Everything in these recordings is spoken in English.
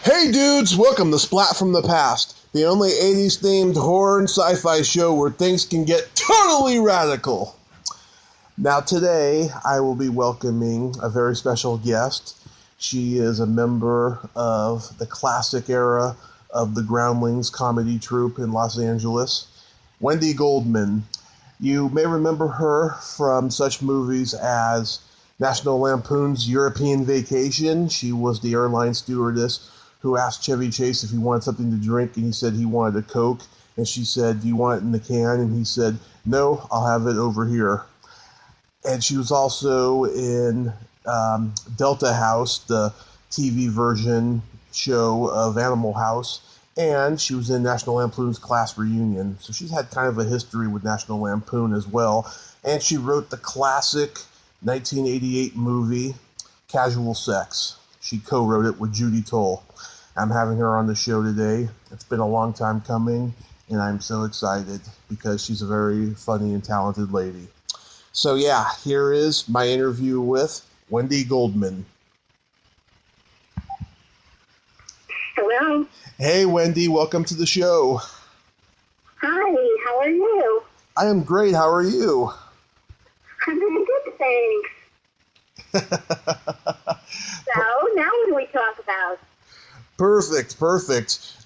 Hey dudes, welcome to Splat from the Past, the only 80s themed horror and sci-fi show where things can get totally radical. Now today, I will be welcoming a very special guest. She is a member of the classic era of the Groundlings comedy troupe in Los Angeles, Wendy Goldman. You may remember her from such movies as National Lampoon's European Vacation. She was the airline stewardess who asked Chevy Chase if he wanted something to drink, and he said he wanted a Coke. And she said, "Do you want it in the can?" And he said, "No, I'll have it over here." And she was also in Delta House, the TV version show of Animal House, and she was in National Lampoon's Class Reunion. So she's had kind of a history with National Lampoon as well. And she wrote the classic 1988 movie, Casual Sex. She co-wrote it with Judy Toll. I'm having her on the show today. It's been a long time coming, and I'm so excited because she's a very funny and talented lady. So yeah, here is my interview with Wendy Goldman. Hello. Hey Wendy, welcome to the show. Hi, how are you? I am great, how are you? I'm doing good, thanks. So, now what do we talk about? Perfect.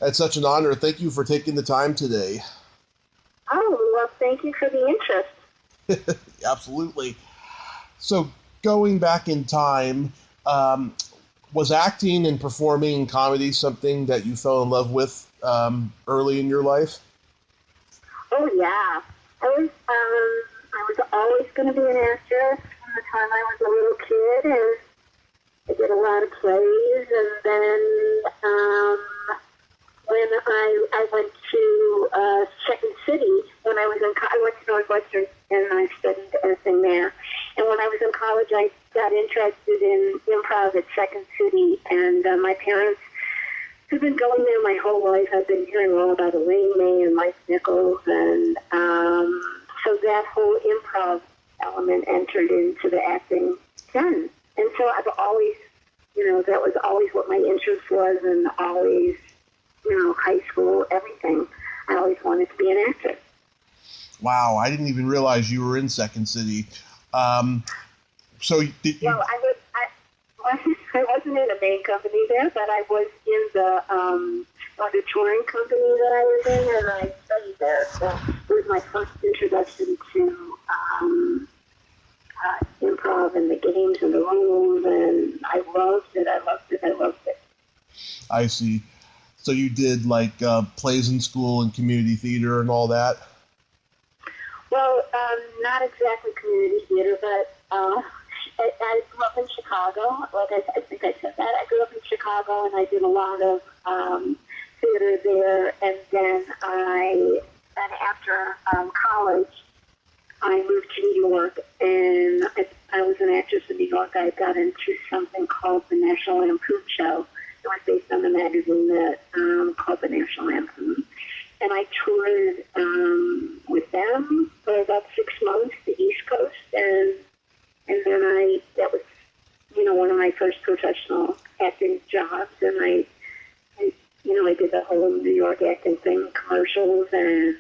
It's such an honor. Thank you for taking the time today. Oh, well, thank you for the interest. Absolutely. So, going back in time, was acting and performing in comedy something that you fell in love with early in your life? Oh, yeah. I was always going to be an actress from the time I was a little kid, and I did a lot of plays, and then when I went to Second City, when I went to Northwestern, and I studied acting there. And when I was in college, I got interested in improv at Second City, and my parents have been going there my whole life. I've been hearing all about Elaine May and Mike Nichols, and so that whole improv element entered into the acting then. And so I've always, that was always what my interest was, and always, high school, everything. I always wanted to be an actress. Wow, I didn't even realize you were in Second City. So did you... Well, I wasn't in a main company there, but I was in the touring company that I was in, and I studied there. So it was my first introduction to improv and the games and the rules, and I loved it. I see. So you did plays in school and community theater and all that? Well, not exactly community theater, but I grew up in Chicago. I think I said that. I grew up in Chicago, and I did a lot of theater there. And then after college, I moved to New York, and I was an actress in New York. I got into something called the National Lampoon Show. It was based on the magazine that called the National Lampoon. And I toured with them for about 6 months, the East Coast, and then that was, one of my first professional acting jobs, and I did the whole New York acting thing, commercials, and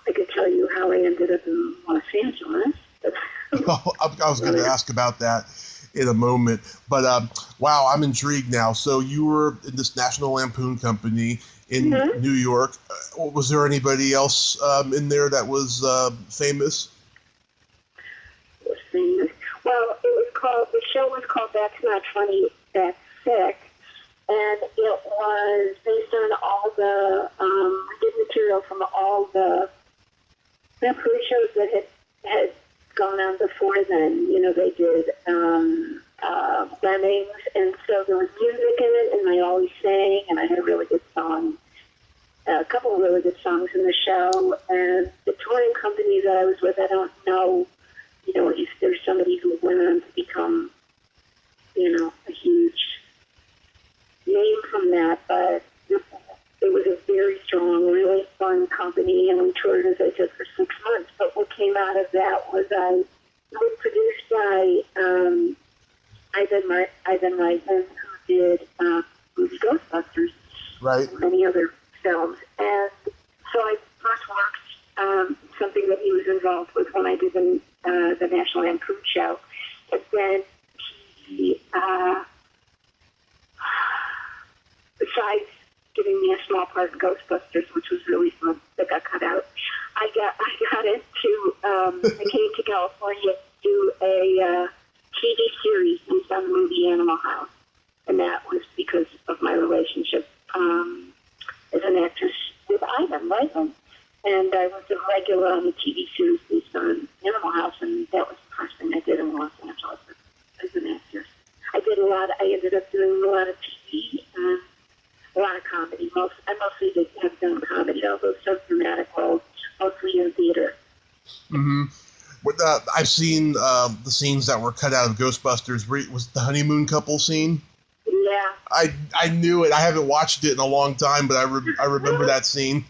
I could tell you how I ended up in Los Angeles. I was going to ask about that in a moment, but wow, I'm intrigued now. So you were in this National Lampoon company in New York. Was there anybody else in there that was famous? Was famous? Well, the show was called That's Not Funny, That's Sick, and it was based on all the we did material from all the Lampoon shows that had gone on before then. They did Lemmings, and so there was music in it, and I always sang, and I had a really good song. A couple of really good songs in the show, and the touring company that I was with, I don't know, if there's somebody who went on to become, a huge name from that, but it was a very strong, really fun company, and we toured, as I said, for 6 months. But what came out of that was it was produced by Ivan Reitman, who did Right. and many other films. And so I first worked something that he was involved with when I did the National Lampoon show. And then he, besides giving me a small part in Ghostbusters, which was really fun, that got cut out, I got into, I came to California to do a TV series based on the movie Animal House. And that was because of my relationship as an actress with Ivan Reitman. And I was a regular on the TV series based on Animal House, and that was the first thing I did in Los Angeles as an actress. I ended up doing a lot of TV and a lot of comedy. I mostly have done comedy, although some dramatic roles, mostly in theater. Mm-hmm. I've seen the scenes that were cut out of Ghostbusters. Was the honeymoon couple scene? Yeah. I knew it. I haven't watched it in a long time, but I remember that scene.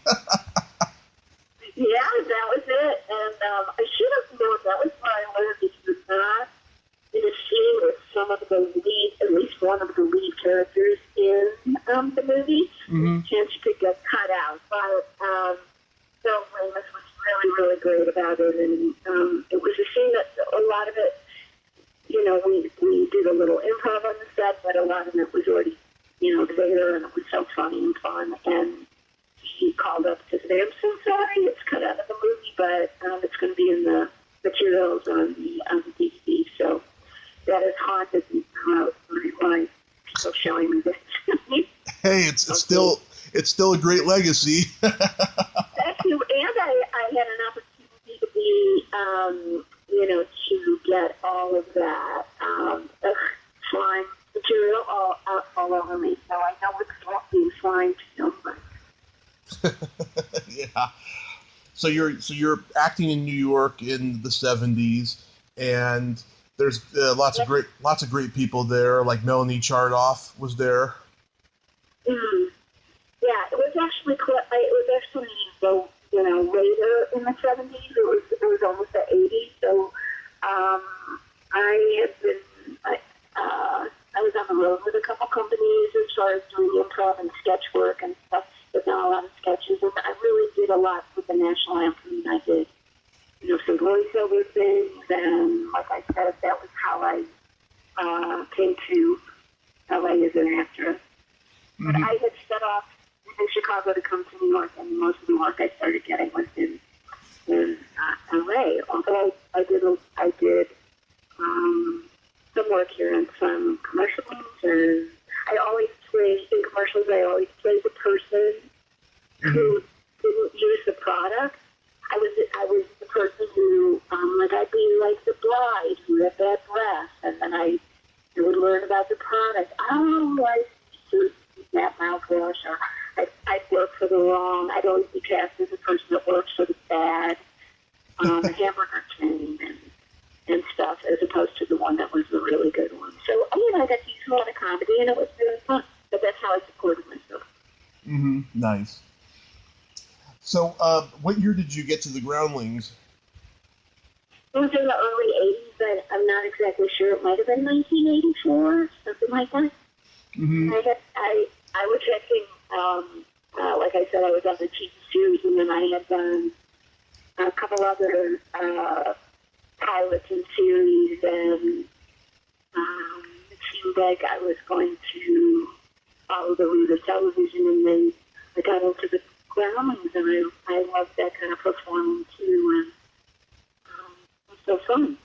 Yeah, that was it. And I should have known that was why I learned that he was not in a scene with some of the lead, at least one of the lead characters in the movie. Mm-hmm. Chance you could get cut out. But Bill Ramis was really, really great about it. And it was a scene that a lot of it, we did a little improv on the set, but a lot of it was already, there, and it was so funny and fun. And he called up to say, I'm so sorry, it's cut out of the movie, but it's going to be in the materials on the DVD. So that has haunted me throughout my life, people showing me this. Hey, it's still a great legacy. Thank you. And I had an opportunity to be, to get all of that slime material all over me. So I know it's being slime so much. Yeah. So you're acting in New York in the 70s, and there's lots of great people there. Like Melanie Chardoff was there. Mm-hmm. Yeah, it was actually later in the 70s. It was almost the 80s. So I was on the road with a couple companies as far as doing improv and sketch work and stuff. I've done a lot of sketches, and I really did a lot with the National Lampoon. I did, some voiceover things, and like I said, that was how I came to LA as an actress. Mm-hmm. But I had set off in Chicago to come to New York, and most of the work I started getting was in LA. Although I did some work here in some commercials, and I always played in commercials. I always played the person who didn't use the product. I was the person who, I'd be like the bride who had bad breath, and then I would learn about the product. Oh, I use that mouthwash, or I'd work for the wrong. I'd always be cast as the person that works for the bad hamburger chain and stuff, as opposed to the one that was the really good one. So, I got to use a lot of comedy, and it was really fun. But that's how I supported myself. Mm-hmm. Nice. So, what year did you get to the Groundlings? It was in the early 80s, but I'm not exactly sure. It might have been 1984, something like that. Mm-hmm. I was acting, like I said, I was on the TV series, and then I had done a couple other pilots and series, and it seemed like I was going to follow the route of television, and then I got into the Groundlings, and I loved that kind of performing too, and it was so fun.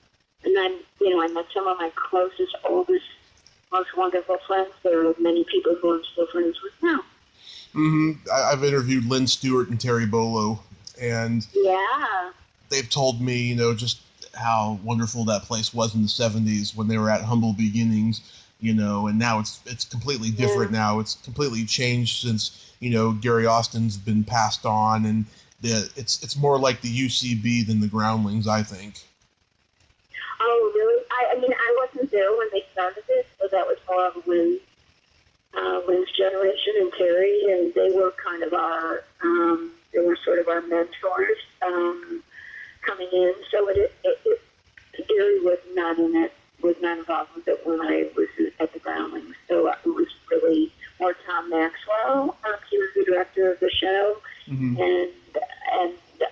And then, I met some of my closest, oldest, most wonderful friends. There are many people who I'm still friends with now. Mm-hmm. I've interviewed Lynn Stewart and Terry Bolo, and yeah, they've told me, just how wonderful that place was in the 70s when they were at humble beginnings, and now it's completely different now. It's completely changed since, Gary Austin's been passed on, and it's more like the UCB than the Groundlings, I think. Oh, really? I wasn't there when they started it, so that was more of Lynn's generation and Terry, and they were kind of they were sort of our mentors coming in. So Gary was not in it, was not involved with it when I was at the Groundlings. So it was really more Tom Maxwell director of the show, and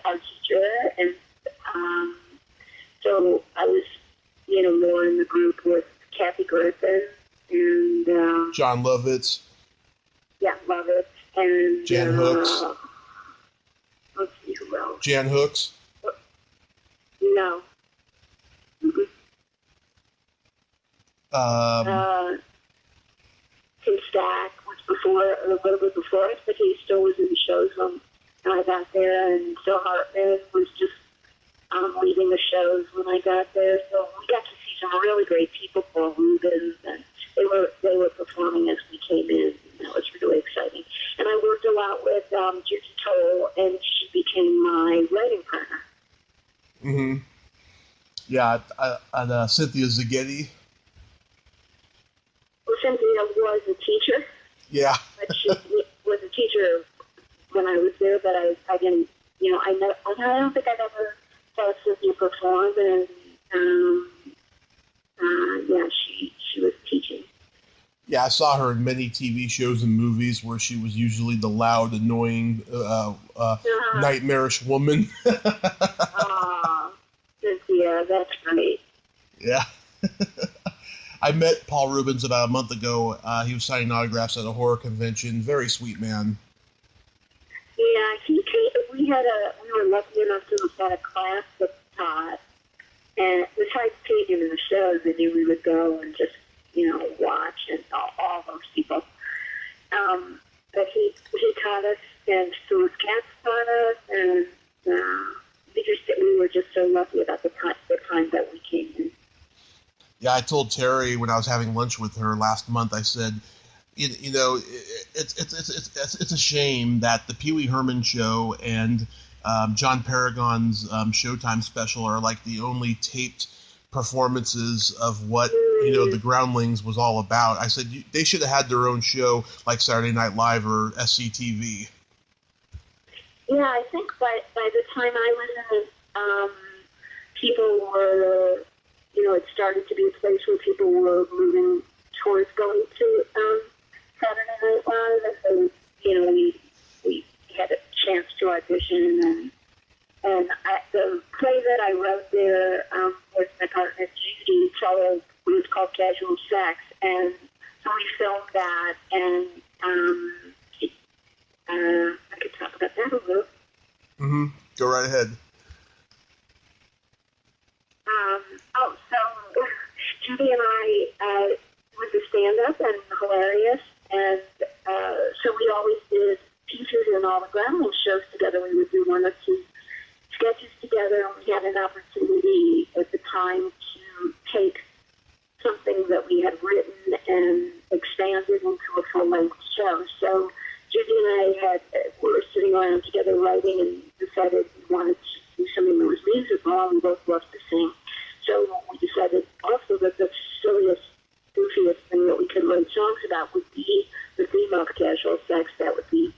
our teacher, and so I was, more in the group with Kathy Griffin and John Lovitz. Yeah, Lovitz and Jan Hooks. Let's see who else. Jan Hooks. No. Tim Stack was a little bit before us, but he still was in the shows when I got there, and Phil Hartman was just leading the shows when I got there. So we got to see some really great people, Paul Rubens, and they were performing as we came in. And that was really exciting. And I worked a lot with Judy Toll, and she became my writing partner. Mm-hmm. Yeah, and Cynthia Zaghetti. Well, Cynthia was a teacher. Yeah. But she was a teacher when I was there, but I didn't, I don't think I've ever saw Cynthia perform, and she was teaching. Yeah, I saw her in many TV shows and movies where she was usually the loud, annoying, nightmarish woman. Cynthia, that's great. Yeah. I met Paul Rubens about a month ago. He was signing autographs at a horror convention. Very sweet man. Yeah, he came. We were lucky enough to have had a class with Todd, and besides seeing him in the shows, I knew we would go and just watch and all those people. But he taught us, and Stuart Katz taught us, and we were just so lucky about the time that we came in. Yeah, I told Terry when I was having lunch with her last month, I said, it's a shame that the Pee Wee Herman show and John Paragon's Showtime special are like the only taped performances of what the Groundlings was all about. I said they should have had their own show like Saturday Night Live or SCTV. Yeah, I think by the time I was in it, people were, it started to be a place where people were moving towards going to Saturday Night Live, and so, we had a chance to audition, and the play that I wrote there with my partner Judy Toll was called Casual Sex, and so we filmed that, and I could talk about that a little. Mm-hmm. Go right ahead. So Judy and I was a stand-up and hilarious, and so we always did pieces in all the Groundlings shows together. We would do one or two sketches together, and we had an opportunity at the time to take something that we had written and expand it into a full-length show. So Judy and I were sitting around together writing and decided we wanted to do something that was musical, and we both loved to sing. So we decided also that the silliest, goofiest thing that we could write songs about would be the theme of Casual Sex. That would be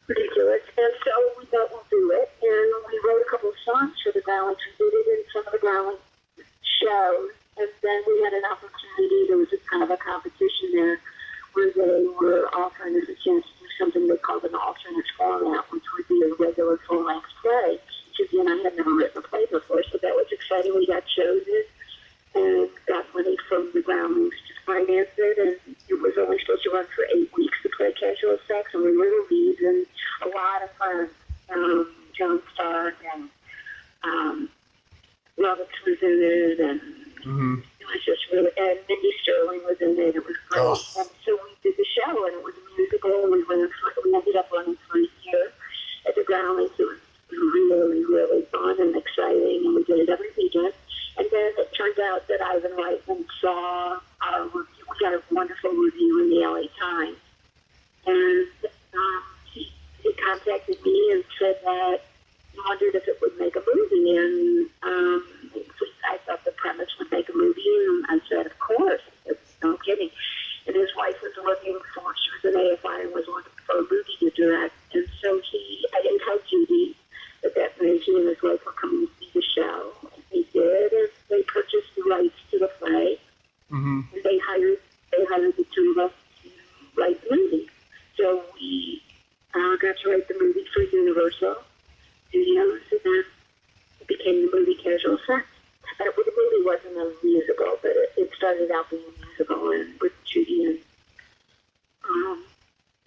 ridiculous. And so we thought we'll do it. And we wrote a couple of songs for the Groundlings. We did it in some of the Groundlings shows. And then we had an opportunity. There was a kind of a competition there where they were offering us a chance to do something they called an alternate format, which would be a regular full-length play. Judy and I had never written a play before, so that was exciting. We got chosen and got money from the Groundlings to finance it, and it was only supposed to run for 8 weeks to play Casual Sex, and we were the leads, and a lot of fun. John Stark and Roberts was in it, and it was just really, and Mindy Sterling was in it. It was great. Oh. And so we did the show, and it was a musical. We ended up running for a year at the Groundlings. It was really, really fun and exciting, and we did it every weekend. And then it turned out that Ivan Reitman saw our review. We got a wonderful review in the LA Times, and he contacted me and said that he wondered if it would make a movie, and I thought the premise would make a movie, and I said, of course. No kidding. And his wife was looking for, she was an AFI and was looking for a movie to direct, and so I didn't tell Judy that night he and his wife were coming to see the show. And they did, and they purchased the rights to the play, and they hired the two of us to write the movie. So we to write the movie for Universal Studios, and then it became the movie Casual Sex. The movie wasn't a musical, but it started out being a musical, and with Judy and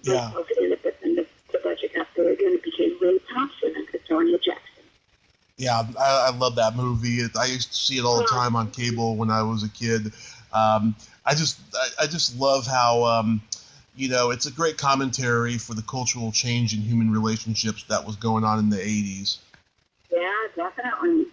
in it, but then the budget got big, and it became Ray Thompson and Victoria Jackson. Yeah, I love that movie. I used to see it all the time on cable when I was a kid. I just love how it's a great commentary for the cultural change in human relationships that was going on in the 80s. Yeah, definitely.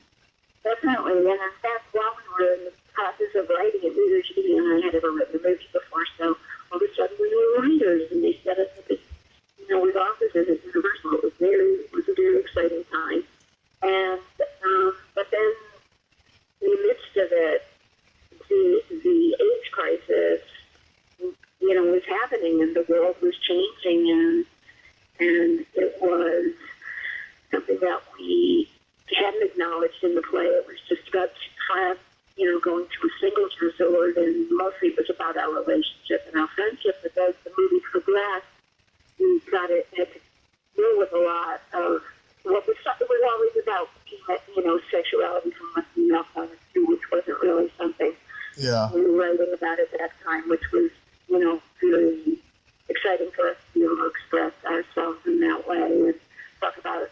Definitely. And in fact, while we were in the process of writing it, neither Judy and I had ever written a movie before, so all of a sudden we were writers, and they set us up with offices at Universal. It was a very exciting time. And but then in the midst of it, the AIDS crisis, was happening, and the world was changing, and it was something that we hadn't acknowledged in the play. It was just about going to a singles resort, and mostly it was about our relationship and our friendship. But as the movie progressed, we had to deal with a lot of what was always about, sexuality from a female point of view, which wasn't really something we were writing about at that time, which was, really exciting for us to be able to express ourselves in that way and talk about,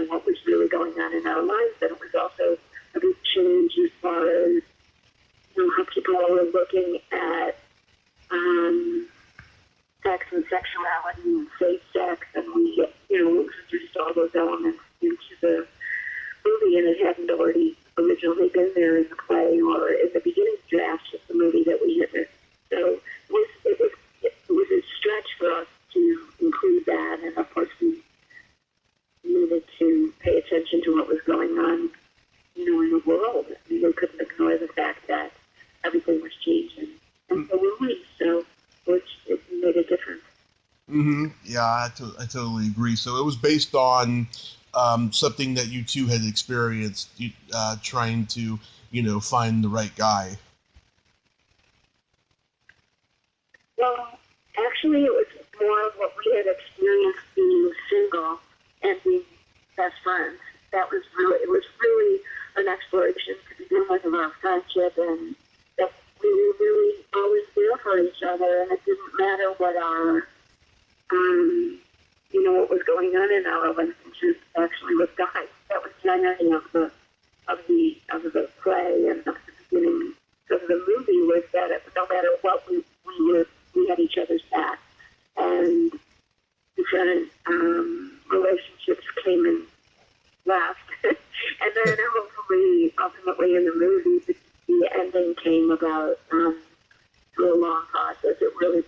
what was really going on in our lives. And it was also a big change as far as, how people were looking at sex and sexuality and safe sex, and we, introduced all those elements into the movie, and it hadn't already originally been there in the play or in the beginning draft of the movie that we had written. So it was a stretch for us to include that, and of course we needed to pay attention to what was going on, in the world. We couldn't ignore the fact that everything was changing, and so were we. So it made a difference. Mm-hmm. Yeah, I totally agree. So it was based on something that you two had experienced, trying to, find the right guy. Well, actually, it was more of what we had experienced being single and being best friends. It was really an exploration to begin with of our friendship, and that we were really always there for each other, and it didn't matter what our, what was going on in our relationship actually with guys. That was the irony of the play and of the beginning of the movie, was that no matter what we had each other's back, and different relationships came and left. And then hopefully, ultimately in the movie, the ending came about through a long process. It really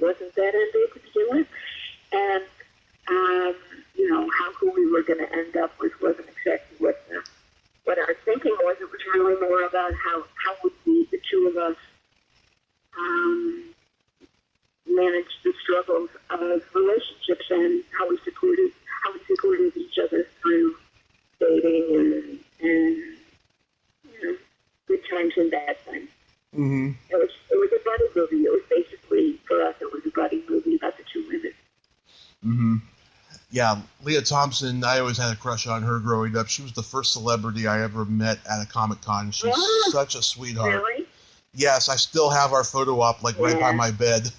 wasn't that ending to begin with. And, who we were going to end up with wasn't exactly what our thinking was. It was really more about how would we, the two of us, manage the struggles of relationships, and how we supported each other through dating and good times and bad times. Mm-hmm. It was a buddy movie. It was basically, for us, it was a buddy movie about the two women. Mm-hmm. Yeah, Leah Thompson, I always had a crush on her growing up. She was the first celebrity I ever met at a Comic-Con. She's such a sweetheart. Really? Yes, I still have our photo op right by my bed.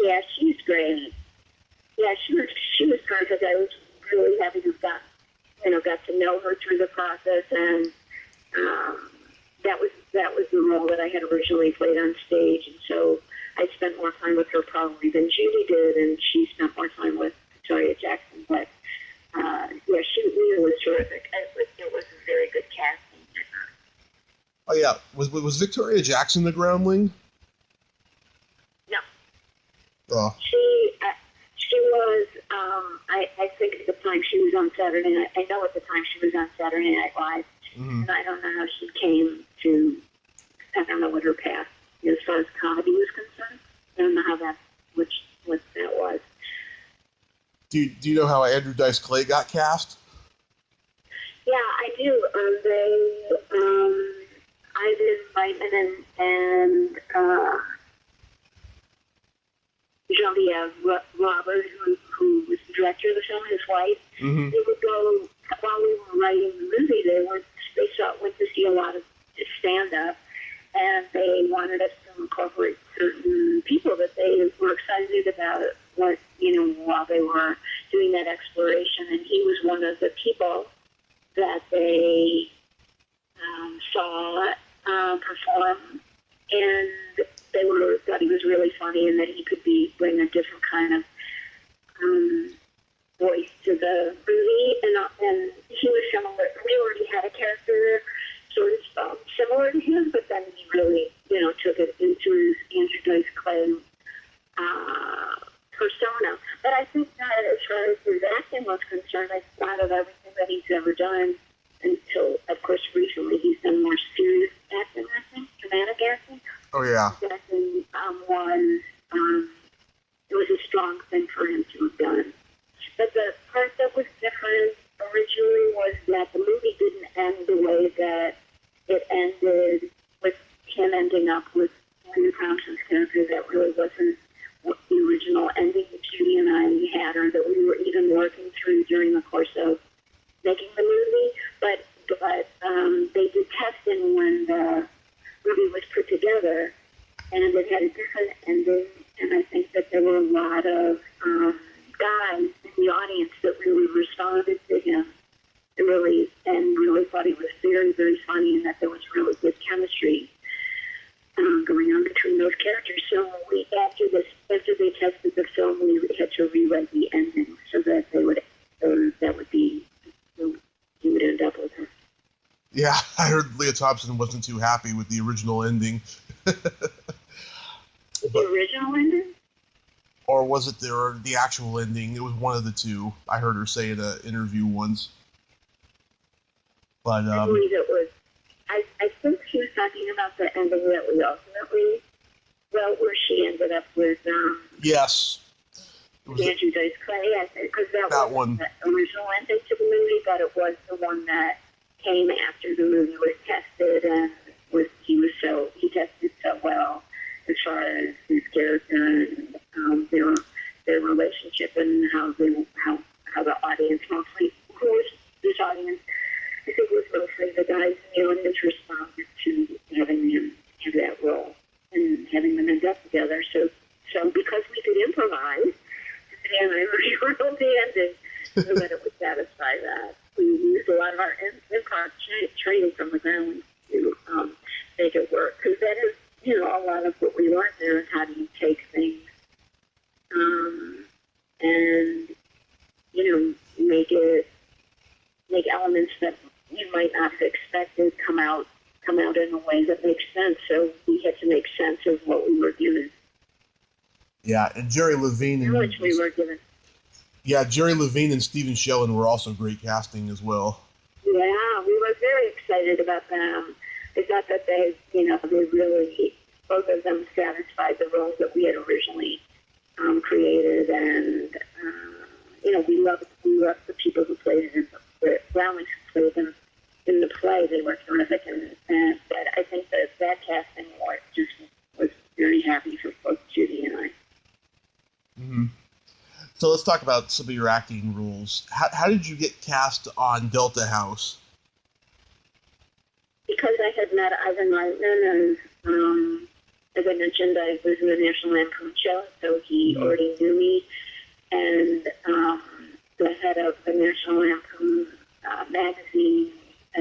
Yeah, she's great. Yeah, she was perfect. I was really happy to got to know her through the process, and that was the role that I had originally played on stage, and so I spent more time with her probably than Judy did, and she spent more time with Victoria Jackson. But Leah was terrific. It was a very good casting. Oh yeah, was Victoria Jackson the Groundling? No. Oh. She was. I think at the time she was on Saturday Night. I know at the time she was on Saturday Night Live, and I don't know how she came to. I don't know what her past as far as comedy was concerned. I don't know how what that was. Do you know how Andrew Dice Clay got cast? Yeah, I do. Ivan Reitman and Robert, who was the director of the film, his wife. Mm-hmm. They would go, while we were writing the movie, went to see a lot of stand-up, and they wanted us to incorporate certain people that they were excited about while they were doing that exploration, and he was one of the people that they saw perform, and they thought he was really funny and that he could bring a different kind of voice to the movie, and he was similar. We already had a character sort of similar to his, but then he really, took it into his Andrew Dice Clay persona. But I think that as far as his acting was concerned, I thought of everything that he's ever done until, of course, recently he's done more serious acting, dramatic acting. Oh, yeah. Acting it was a strong thing for him to have done. But the part that was different originally was that the movie didn't end the way that it ended, with him ending up with Wendy Thompson's character. That really wasn't what the original ending that Judy and I had, or that we were even working through during the course of making the movie. But they did testing when the movie was put together, and it had a different ending. And I think that there were a lot of guys in the audience that really responded to him and really thought he was very, very funny, and that there was really good chemistry going on between those characters. So after they tested the film, we had to rewrite the ending so that he would end up with her. Yeah, I heard Leah Thompson wasn't too happy with the original ending. The original ending? Or was it the actual ending? It was one of the two. I heard her say in an interview once. But I believe it was. I think she was talking about the ending that we ultimately wrote, where she ended up with yes, it was Andrew Dice Clay. Because that was one. The original ending to the movie, but it was the one that came after the movie was tested, and he tested so well as far as his character and their relationship, and how the audience, mostly, who was this audience, I think it was mostly the guys in the audience, responded to having him have that role and having them end up together. So because we could improvise, and I rewrote the ending so that it would satisfy that. We used a lot of our improv training from the Groundlings to make it work, because that is, a lot of what we learned there is how do you take things and make elements that you might not have expected come out in a way that makes sense. So we had to make sense of what we were given. Yeah, and Jerry Levine and which we were given. Yeah, Jerry Levine and Stephen Schellen were also great casting as well. Yeah, we were very excited about them. I thought that they really, both of them satisfied the roles that we had originally created, and we loved the people who played it in the Groundlings who played them in the play. They were terrific, and but I think that casting just was very happy for both Judy and I. Mm-hmm. So let's talk about some of your acting roles. How did you get cast on Delta House? Because I had met Ivan Reitman, and as I mentioned, I was in the National Lampoon show, so he already knew me. And the head of the National Lampoon magazine,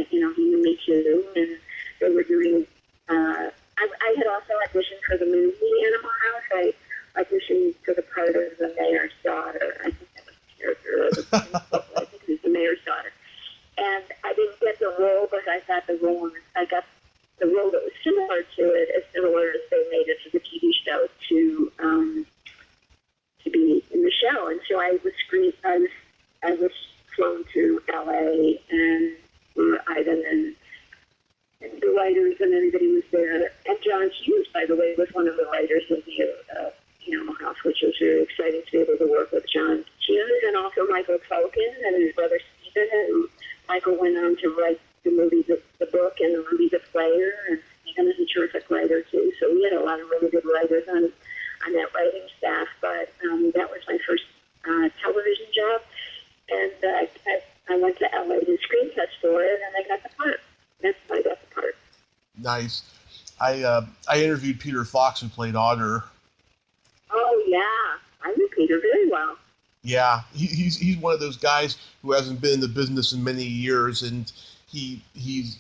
he knew me too, and they were doing. I had also auditioned for the movie Animal House. I auditioned for the part of the mayor's daughter. I think that was the character of the I think it was the mayor's daughter. And I didn't get the role, but I got the role that was similar to it, as similar as they made it for the TV show to be in the show. And so I was flown to LA, and Ivan and the writers and everybody was there. And John Hughes, by the way, was one of the writers of the Animal House, which was very exciting to be able to work with John Hughes, and also Michael Culkin and his brother Stephen. And Michael went on to write the movie, the book, and the movie The Player, and Stephen is a terrific writer too. So we had a lot of really good writers on that writing staff. But Nice. I interviewed Peter Fox, who played Otter. Oh yeah, I knew Peter very well. Yeah, he's one of those guys who hasn't been in the business in many years, and he's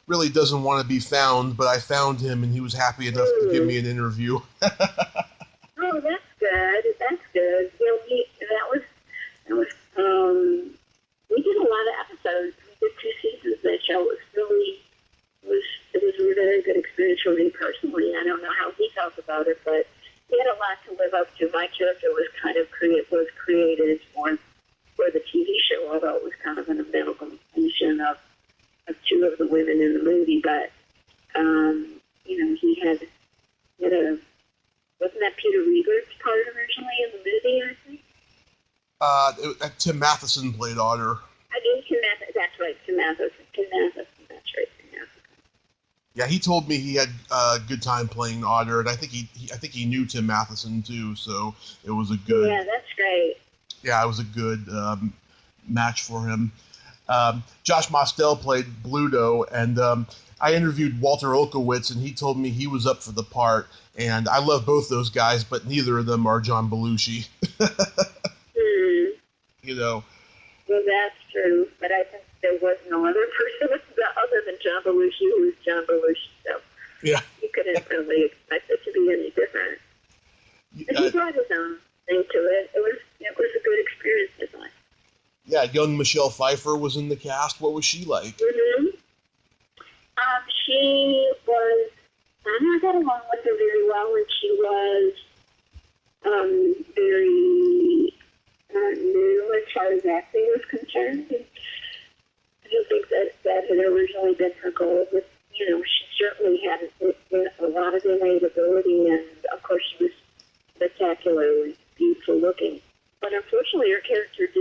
really doesn't want to be found. But I found him, and he was happy enough to give me an interview. Oh, that's good. That's good. We did a lot of episodes. We did 2 seasons of that show. It was a very good experience for me personally. I don't know how he felt about it, but he had a lot to live up to. My character was kind of created for the TV show, although it was kind of an amalgamation of 2 of the women in the movie. But he had wasn't that Peter Rieger's part originally in the movie? I think. Tim Matheson played Otter. Tim Matheson. That's right, Tim Matheson. That's right, Tim Matheson. Yeah, he told me he had a good time playing Otter, and I think he knew Tim Matheson too, so it was a good. Yeah, that's great. Yeah, it was a good match for him. Josh Mostel played Bluto, and I interviewed Walter Olkowitz, and he told me he was up for the part. And I love both those guys, but neither of them are John Belushi. Well, that's true, but I think there was no other person other than John Belushi who was John Belushi, so yeah, you couldn't really expect it to be any different. But he brought his own thing to it. It was a good experience, I thought. Yeah, young Michelle Pfeiffer was in the cast. What was she like? Mm-hmm. She was. I got along with her very well, and she was very new as far as acting was concerned. I don't think that had originally been her goal, but she certainly had a lot of innate ability, and of course she was spectacularly beautiful looking. But unfortunately, her character's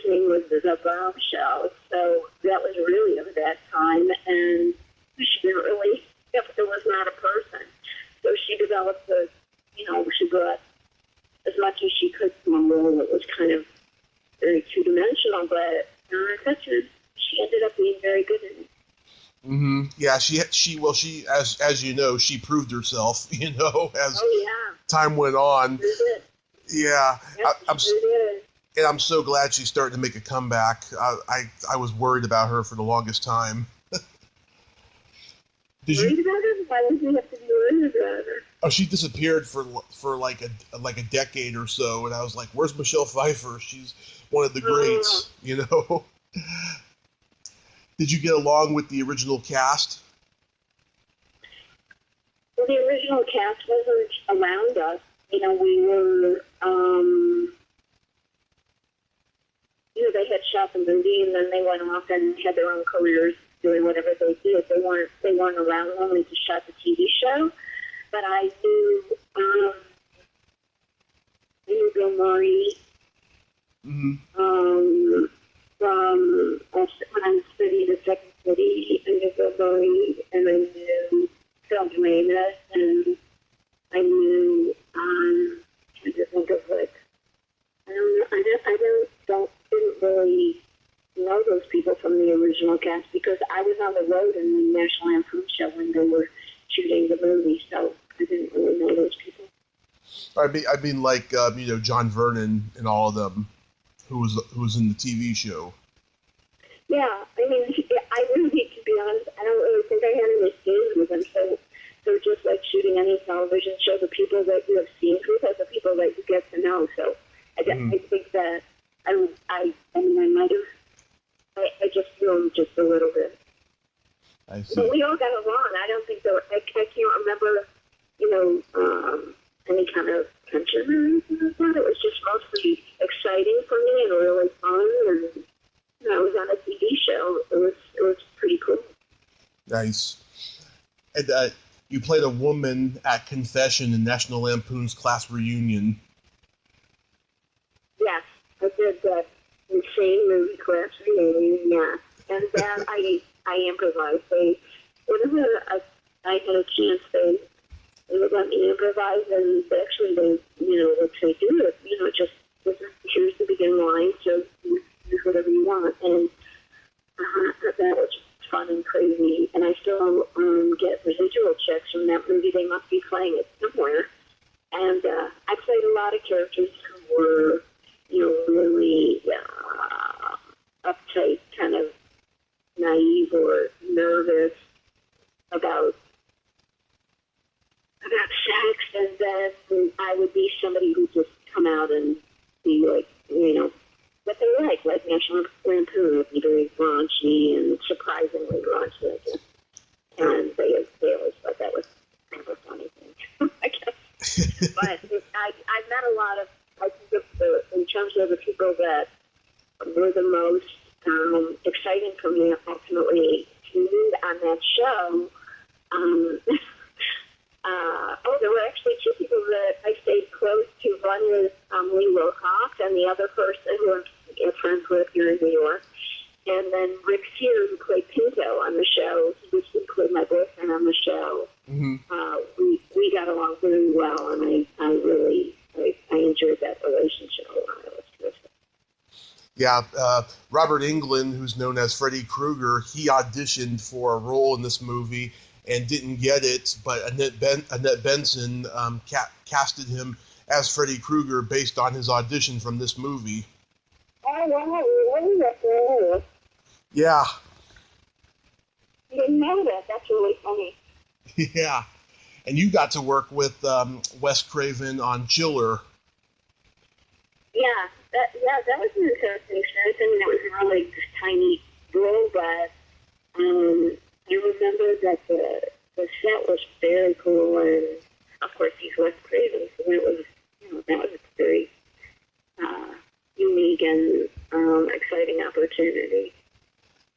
name was the Bombshell, so that was really of that time, and she didn't really. It was not a person. So she developed she brought as much as she could to a role that was kind of very two-dimensional, but I thought she ended up being very good in it. Mm-hmm. Yeah, she as you know, she proved herself, as time went on. She did. Yeah. Yep, she did. And I'm so glad she's starting to make a comeback. I was worried about her for the longest time. Worried about her? Why would you have to be worried about her? Oh, she disappeared for like a decade or so, and I was like, "Where's Michelle Pfeiffer? She's one of the greats." Did you get along with the original cast? Well, the original cast wasn't around us. We were. They had shot the movie, and then they went off and had their own careers doing whatever they did. They weren't around only to shot the TV show. But I knew Bill Murray from when I studied at Second City. I knew Bill Murray, and I knew Phil Duenas, and I knew I just think of didn't really know those people from the original cast because I was on the road in the National Lampoon show when they were shooting the movie, so I didn't really know those people. I mean, like John Vernon and all of them, who was in the TV show. Yeah, I mean, I really, to be honest, I don't really think I had any scenes with them. So they're just like shooting any television show. The people that you have scenes with are the people that you get to know. So I think that I just knew them just a little bit. I see. But we all got along. I don't think I can't remember, any kind of tension or anything like that. It was just mostly exciting for me and really fun. And I was on a TV show. It was pretty cool. Nice. And you played a woman at Confession in National Lampoon's Class Reunion. Yes, I did that insane movie Class Reunion. Yeah, and that I improvised. Whenever I had a chance, they would let me improvise, and actually they would say, do it. Just here's the beginning line, so do whatever you want. And that was fun and crazy. And I still lot of characters who were, really uptight, kind of naive or nervous about sex, and then I would be somebody who just come out and be like, what they like National Lampoon would be very raunchy and surprisingly raunchy, I guess. And they always thought that was kind of a funny thing, I guess. But I've met a lot of, I think, in terms of the people that were the most exciting for me, ultimately, to meet on that show. There were actually two people that I stayed close to. One was Lee Wilcox, and the other person who I'm friends with here in New York. And then Rick Sear, who played Pinto on the show, he used to play my boyfriend on the show. Mm-hmm. We got along very well, and I really enjoyed that relationship a lot. It was terrific. Yeah, Robert Englund, who's known as Freddy Krueger, he auditioned for a role in this movie and didn't get it, but Annette Benson casted him as Freddy Krueger based on his audition from this movie. Oh, wow, really? That's hilarious. Yeah. I didn't know that. That's really funny. Yeah. And you got to work with Wes Craven on Chiller. Yeah, that was an interesting experience. I mean, it was a really tiny role, but I remember that the set was very cool, and of course he's Wes Craven, so that was a very unique and exciting opportunity.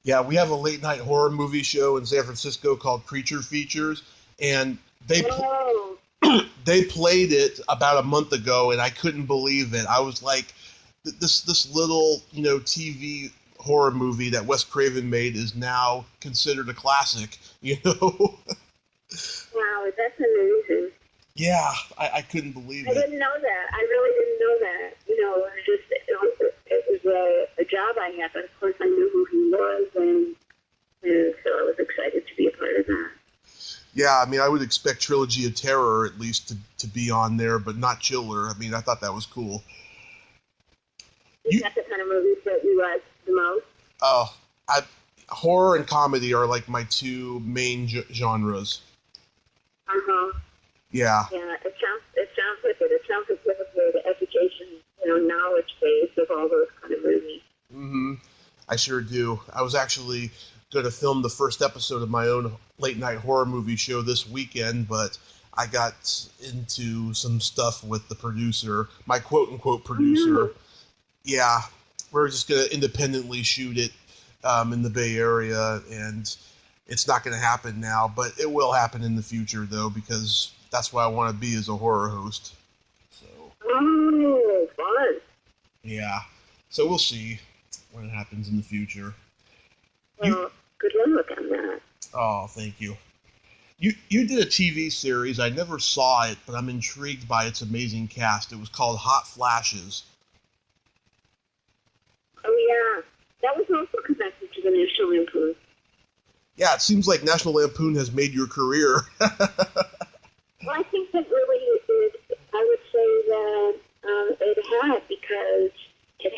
Yeah, we have a late night horror movie show in San Francisco called Creature Features, and they played it about a month ago, and I couldn't believe it. I was like, this little TV horror movie that Wes Craven made is now considered a classic. Wow, that's amazing. Yeah, I couldn't believe it. I didn't know that. I really didn't know that. It was a job I had, but of course I knew who he was, and so I was excited to be a part of that. Yeah, I mean, I would expect Trilogy of Terror at least to be on there, but not Chiller. I mean, I thought that was cool. Is that the kind of movies that you like the most? Oh, horror and comedy are like my two main genres. Uh-huh. Yeah. Yeah, it sounds like it. It sounds like the education, knowledge base of all those kind of movies. Mm-hmm. I sure do. I was actually going to film the first episode of my own late night horror movie show this weekend, but I got into some stuff with the producer, my quote-unquote producer. Mm-hmm. Yeah, we're just going to independently shoot it in the Bay Area, and it's not going to happen now, but it will happen in the future, though, because that's what I want to be as a horror host. So. Oh, fun. Yeah, so we'll see when it happens in the future. Well, good luck on that. Oh, thank you. You did a TV series. I never saw it, but I'm intrigued by its amazing cast. It was called Hot Flashes. Oh, yeah. That was also connected to the National Lampoon. Yeah, it seems like National Lampoon has made your career. Well, I think that really I would say that it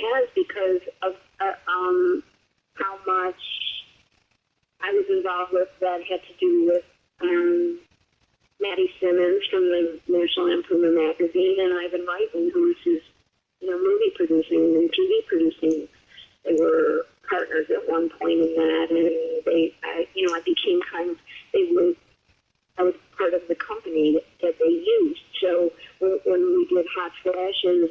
has because of how much I was involved with that had to do with Maddie Simmons from the National Lampoon magazine and Ivan Reitman, who was his movie producing and TV producing. They were partners at one point in that, and I became kind of, I was part of the company that they used. So when we did Hot Flashes,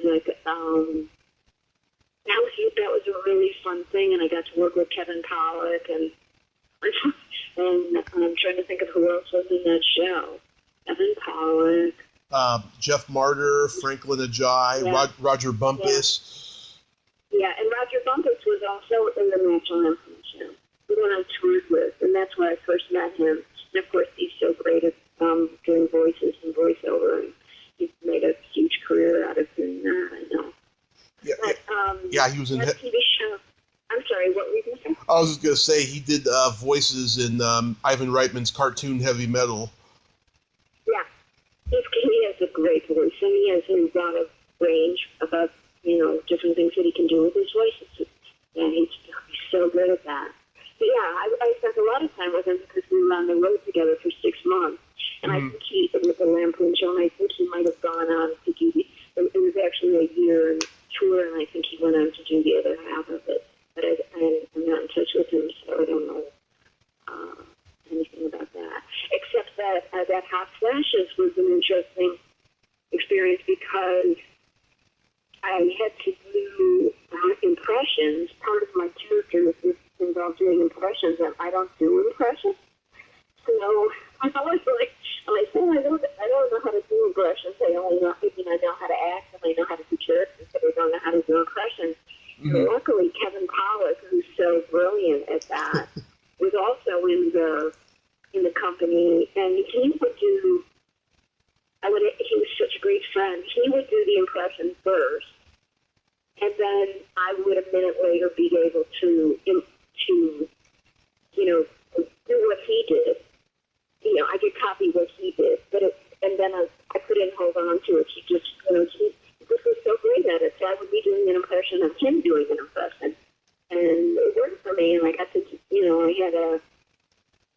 that was a really fun thing, and I got to work with Kevin Pollak, and I'm trying to think of who else was in that show. Kevin Pollak. Jeff Martyr, Franklin Ajayi, yeah. Roger Bumpus. Yeah, and Roger Bumpus was also in the National Lampoon show. The one I toured with, and that's where I first met him. And of course, he's so great at doing voices and voiceover, and he's made a huge career out of doing that, I know. Yeah, but, he was in that TV show. I'm sorry, what were you going to say? I was just going to say he did voices in Ivan Reitman's cartoon Heavy Metal. Yeah, he has a great voice, and he has a lot of range about, different things that he can do with his voice. He's so good at that. But yeah, I spent a lot of time with him because we were on the road together for 6 months. And I think he, with the Lampoon show, and I think he might have gone on to do it was actually a year tour, and I think he went on to do the other half of it. But I'm not in touch with him, so I don't know anything about that. Except that that Hot Flashes was an interesting experience because I had to do impressions. Part of my character involved doing impressions, and I don't do impressions. So I was like, I don't know how to do impressions. I only know, I know how to act, and I know how to do characters, but I don't know how to do impressions. Mm-hmm. So luckily, Kevin Pollak, who's so brilliant at that, was also in the company, and he would do. He was such a great friend. He would do the impression first, and then I would a minute later be able to do what he did. I could copy what he did, and then I couldn't hold on to it. He just, he was so great at it. So I would be doing an impression of him doing an impression, and it worked for me. And I got to,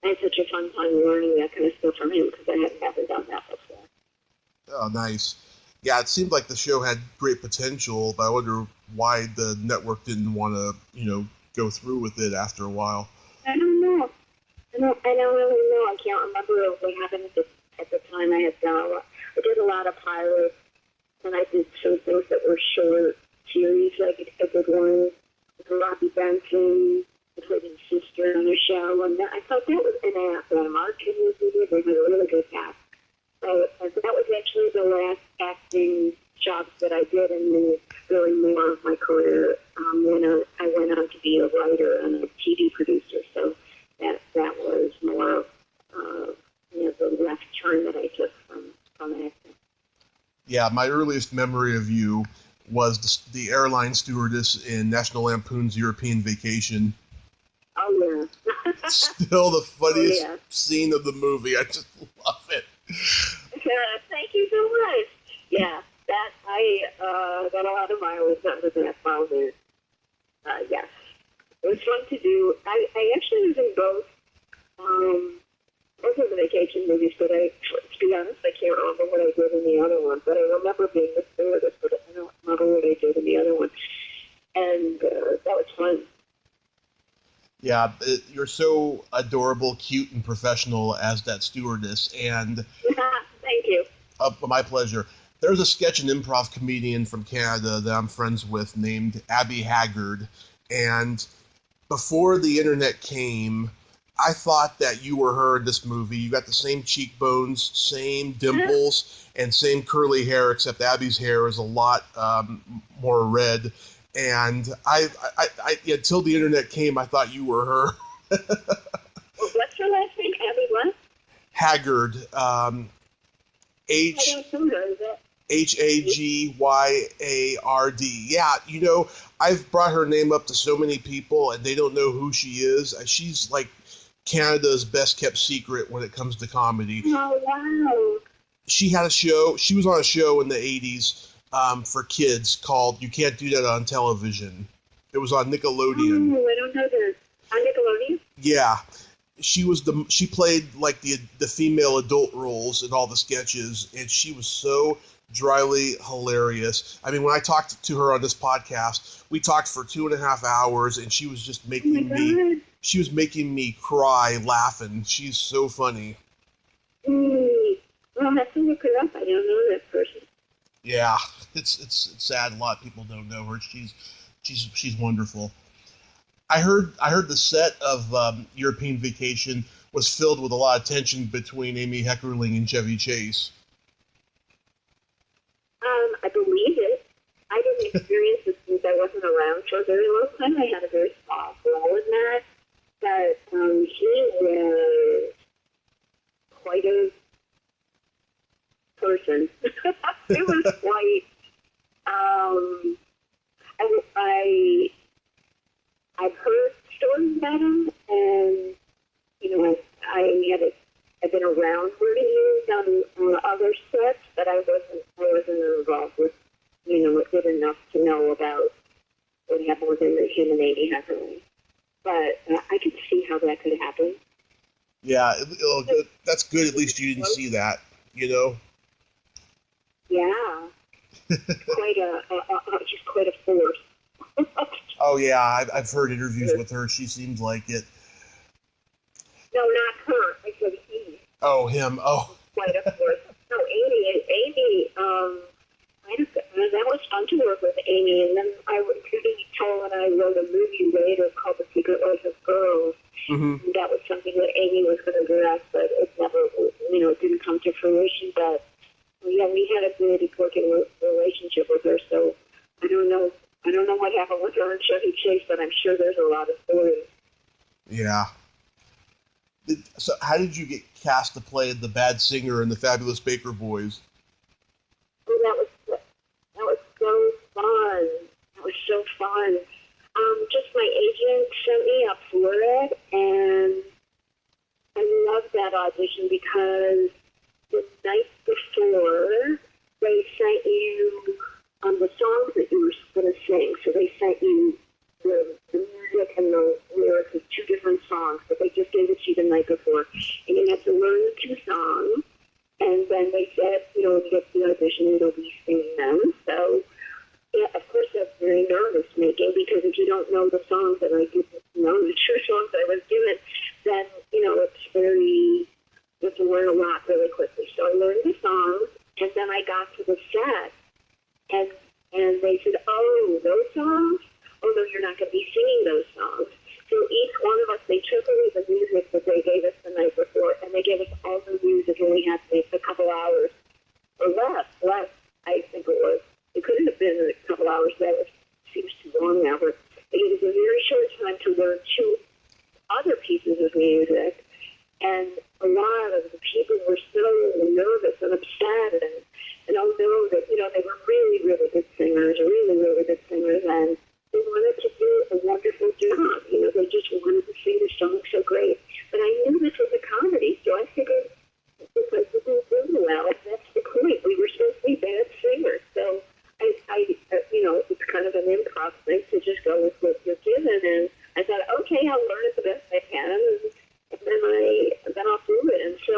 I had such a fun time learning that kind of stuff from him because I had never done that before. Oh, nice. Yeah, it seemed like the show had great potential, but I wonder why the network didn't want to, go through with it after a while. I don't know. I don't really know. I can't remember what happened at the time. I did a lot of pilots, and I did some things that were short series. Like I did one with Robbie Benson, I played his sister on the show, and I thought that was an marketing movie. They had a really good cast. So that was actually the last acting jobs that I did, and then really more of my career when I went on to be a writer and a TV producer. So that was more of the left turn that I took from acting. Yeah, my earliest memory of you was the airline stewardess in National Lampoon's European Vacation. Oh, yeah. Still the funniest scene of the movie. I just love it. Thank you so much. Yeah, that I got a lot of mileage out of that moment. Yes, it was fun to do. I actually was in both of the vacation movies, but to be honest, I can't remember what I did in the other one. But I remember being the stewardess, but I don't remember what I did in the other one. And that was fun. Yeah, you're so adorable, cute, and professional as that stewardess, and thank you. My pleasure. There's a sketch and improv comedian from Canada that I'm friends with named Abby Haggard, and before the internet came, I thought that you were her in this movie. You got the same cheekbones, same dimples, and same curly hair, except Abby's hair is a lot more red. And I until the internet came, I thought you were her. What's her last name? Abby what? Haggard. Hagyard. Yeah, I've brought her name up to so many people, and they don't know who she is. She's like Canada's best kept secret when it comes to comedy. Oh, wow. She had a show. She was on a show in the 80s for kids called You Can't Do That on Television. It was on Nickelodeon. Oh, I don't know this. On Nickelodeon? Yeah. She played like the female adult roles in all the sketches, and she was so dryly hilarious. I mean, when I talked to her on this podcast, we talked for 2.5 hours, and she was just making me cry laughing. She's so funny. Well, I have to look her up. I don't know that person. Yeah, it's sad. A lot of people don't know her. She's wonderful. I heard the set of European Vacation was filled with a lot of tension between Amy Heckerling and Chevy Chase. I believe it. I didn't experience it since I wasn't around for a very long time. I had a very small role in that. But he was quite a person. It was quite. I've heard stories about him, and I've been around where he is on other sets, but I wasn't involved with good enough to know about what happened within him and Amy Heckerling. But I could see how that could happen. Yeah, that's good. At least you didn't see that, Yeah. She's quite a force. Oh, yeah, I've heard interviews with her. She seems like it. No, not her. I said he. Oh, him. Oh. Quite a force. No, Amy, that was fun to work with Amy. And then Judy Toll and I wrote a movie later called The Secret Life of Girls. Mm-hmm. And that was something that Amy was going to direct, but it never, it didn't come to fruition. But yeah, we had a good working relationship with her. So I don't know what happened with her and Chevy Chase, but I'm sure there's a lot of stories. Yeah. So how did you get cast to play the bad singer in the Fabulous Baker Boys? Oh, that was so fun. That was so fun. Just my agent sent me up for it, and I loved that audition because the night before they sent you the songs that you were going to sing. So they sent you the music and the lyrics of two different songs, but they just gave it to you the night before, and you had to learn the two songs. And then they said, when you get to the audition, you'll be singing them. So, yeah, of course, that's very nervous-making, because if you don't know the songs that I didn't know, the true songs I was given, then, you have to learn a lot really quickly. So I learned the songs, and then I got to the set, and they said, oh, those songs? Oh, no, you're not going to be singing those songs. So each one of us, they took away the music that they gave us the night before, and they gave us all the music, and we had to make a couple hours, or less, I think it was. It couldn't have been a couple hours, that seems too long now, but it was a very short time to learn two other pieces of music, and a lot of the people were so nervous and upset, and all know that, they were really, really good singers, really, really good singers, and they wanted to do a wonderful job. They just wanted to sing the song so great. But I knew this was a comedy, so I figured because we didn't do well, that's the point. We were supposed to be bad singers. So it's kind of an improv thing to just go with what you're given. And I thought, okay, I'll learn it the best I can, and then I'll do it. And so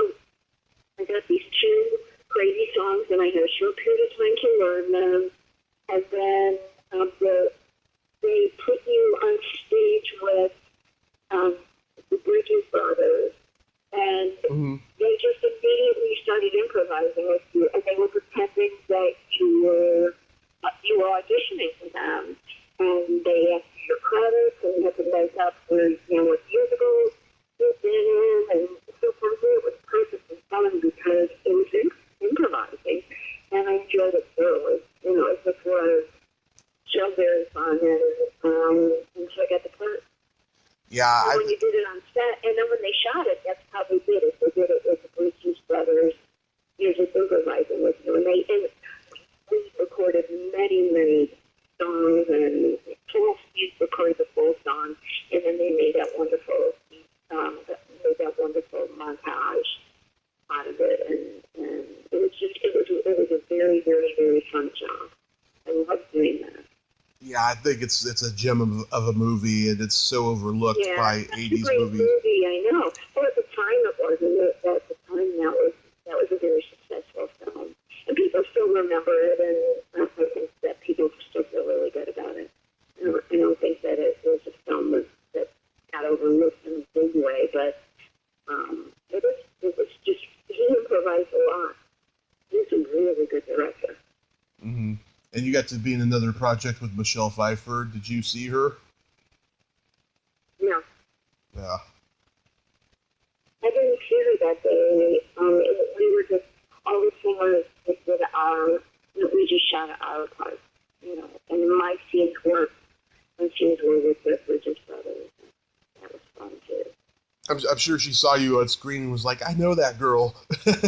I got these two crazy songs, and I had a short period of time to learn them. And then they put you on stage with the Bridges brothers, and they just immediately started improvising with you, and they were pretending that you were auditioning for them, and they asked you your credits, and you had to make up for what musicals you've been in, and so for me it was perfectly fun because it was improvising, and I enjoyed it thoroughly. It was before so very fun, and so I got the part. Yeah, and when you did it on set, and then when they shot it, that's how they did it. They did it with the Bridges brothers, just improvising with you. And we recorded many, many songs, and Steve recorded the full song, and then they made that wonderful montage out of it, and it was a very, very, very fun job. I love doing that. Yeah, I think it's a gem of a movie, and it's so overlooked by 80s great movies. Movie, I know. Well, at the time it wasn't. At the time that was a very successful film, and people still remember it, and I think that people still feel really good about it. I don't think that it was a film that got overlooked in a big way, but it was just, he improvised a lot. He's a really good director. Mm-hmm. And you got to be in another project with Michelle Pfeiffer. Did you see her? No. Yeah. I didn't see her that day. We were just, all the singers just did we just shot our part, and my scenes were with the Bridges brothers. That was fun too. I'm sure she saw you on screen and was like, I know that girl. Yeah, well,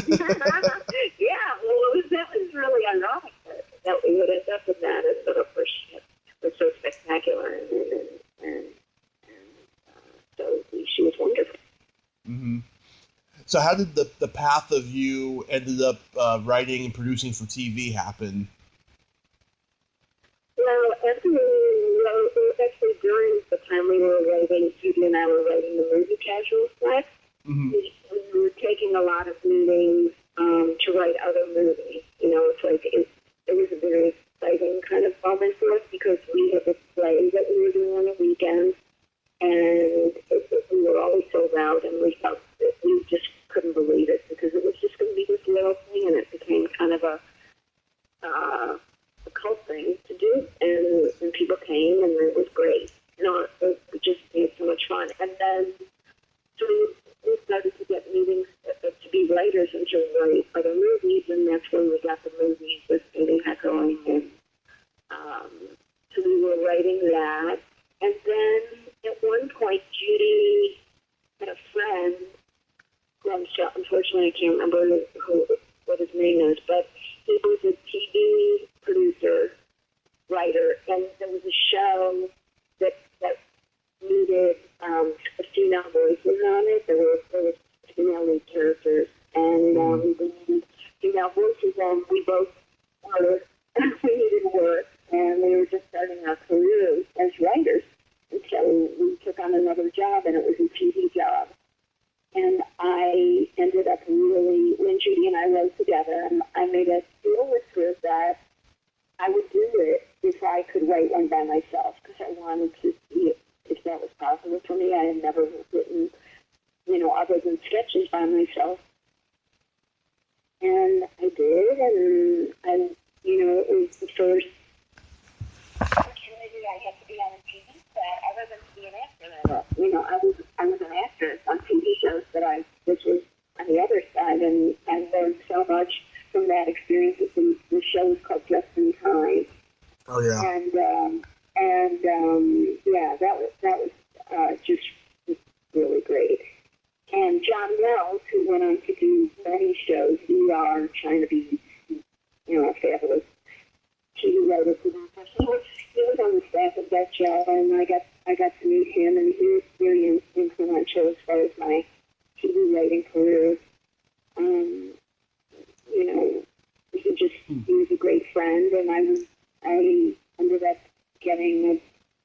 that was really ironic that we would end up in that, and the first was so spectacular, and so she was wonderful. Mm-hmm. So how did the path of you ended up writing and producing for TV happen? after we wrote, it was actually during the time we were writing, Judy and I were writing the movie Casual Splat. Mm-hmm. We were taking a lot of meetings to write other movies. You know, it's like it was a very exciting kind of moment for us because we had this play that we were doing on the weekends, and we were always sold out, and we felt that we just couldn't believe it because it was just going to be this little thing, and it became kind of a cult thing to do, and people came, and it was great. You know, it just made so much fun. And then, so we started to get meetings to be writers and to write other movies, and that's when we got the movies with Andy Heckling, and so we were writing that. And then at one point, Judy had a friend who unfortunately I can't remember what his name is, but he was a TV producer, writer, and there was a show that needed a female voices on it. There were female lead characters, and we needed female voices, and we both were, we needed work, and we were just starting our careers as writers. And so we took on another job, and it was a TV job. And I ended up really, when Judy and I wrote together, and I made a deal with her that I would do it if I could write one by myself, because I wanted to see if that was possible for me. I had never written, you know, other than sketches by myself. And I did, and you know, it was the first opportunity I had to be on a TV set, other than to be an actor. You know, I was an actress on TV shows, but this was on the other side, and I learned so much from that experience. The show was called Just in Time. Oh yeah. And yeah, that was just really great. And John Wells, who went on to do many shows, ER, trying to be, you know, a fabulous TV writer producer. He was on the staff of that show, and I got to meet him, and he was very influential as far as my TV writing career. You know, he was a great friend, and I ended up getting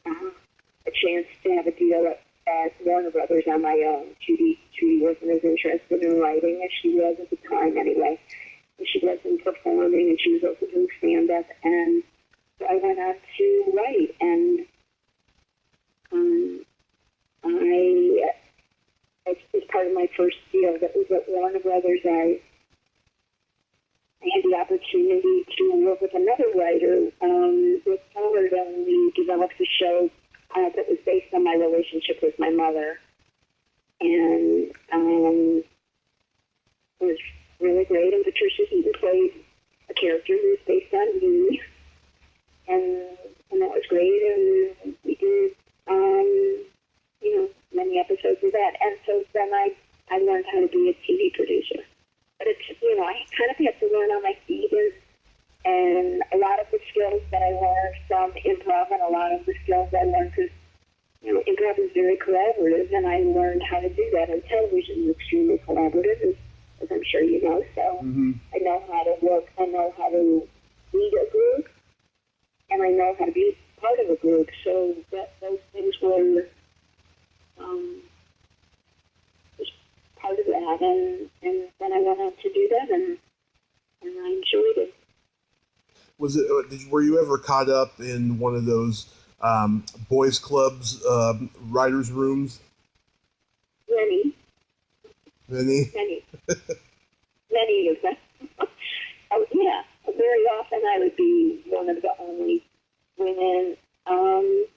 a chance to have a deal at Warner Brothers on my own. Judy wasn't as interested in writing as she was at the time anyway. And she wasn't performing, and she was also doing stand-up, and so I went on to write, and as part of my first deal that was at Warner Brothers, I had the opportunity to work with another writer, with Howard, and we developed a show that was based on my relationship with my mother. And it was really great. And Patricia Heaton played a character who was based on me. And that was great. And we did, you know, many episodes of that. And so then I learned how to be a TV producer. But it's, you know, I kind of had to learn on my feet, and a lot of the skills that I learned from improv, and a lot of the skills I learned because, you know, improv is very collaborative, and I learned how to do that. And television is extremely collaborative, as I'm sure you know. So I know how to work. I know how to lead a group, and I know how to be part of a group. So those things were just part of that, and then I went on to do that, and I enjoyed it. Were you ever caught up in one of those boys clubs, writers' rooms? Many of them. Oh, yeah. Very often I would be one of the only women in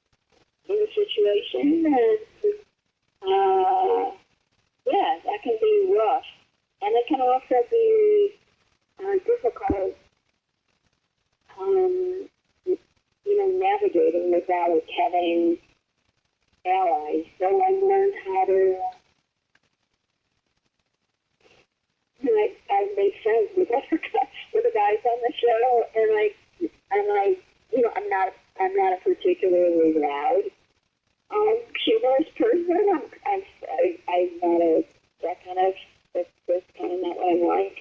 the situation, and yeah, that can be rough, and it can also be difficult. You know, navigating without having allies. So I learned how to. I made friends with the guys on the show, and I, you know, I'm not a particularly loud, humorous person. I'm not that's kind of not what I'm like.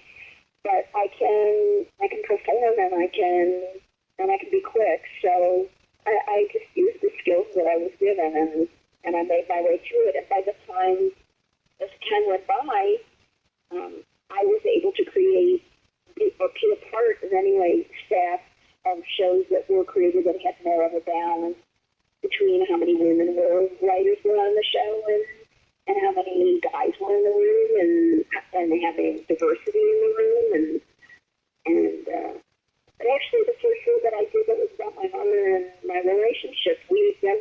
But I can perform, and I can be quick. So and I made my way through it. And by the time as time went by, I was able to create or be a part of anyway staff of shows that were created that had more of a balance between how many women writers were on the show and how many guys were in the room and having diversity in the room but actually the first show that I did that was about my mother and my relationship, we had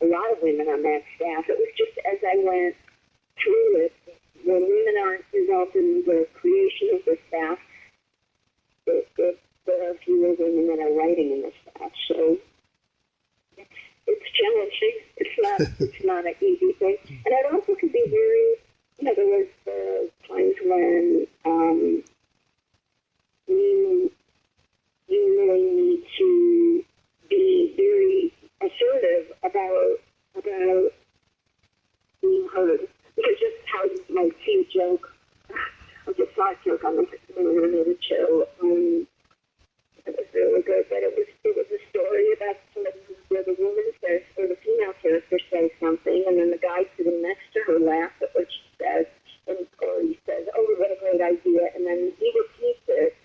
a lot of women on that staff. It was just as I went through it, when women aren't involved in the creation of the staff, there are fewer women that are writing in the staff. So it's challenging. It's not an easy thing. And it also can be very, there was times when you really need to be very assertive about being heard. Because just how you might see a joke, I just saw a joke on the animated show. It was really good, but it was a story about somebody where the woman says, or the female character says something, and then the guy sitting next to her laughs at what she says, or he says, "Oh, what a great idea," and then he repeats it,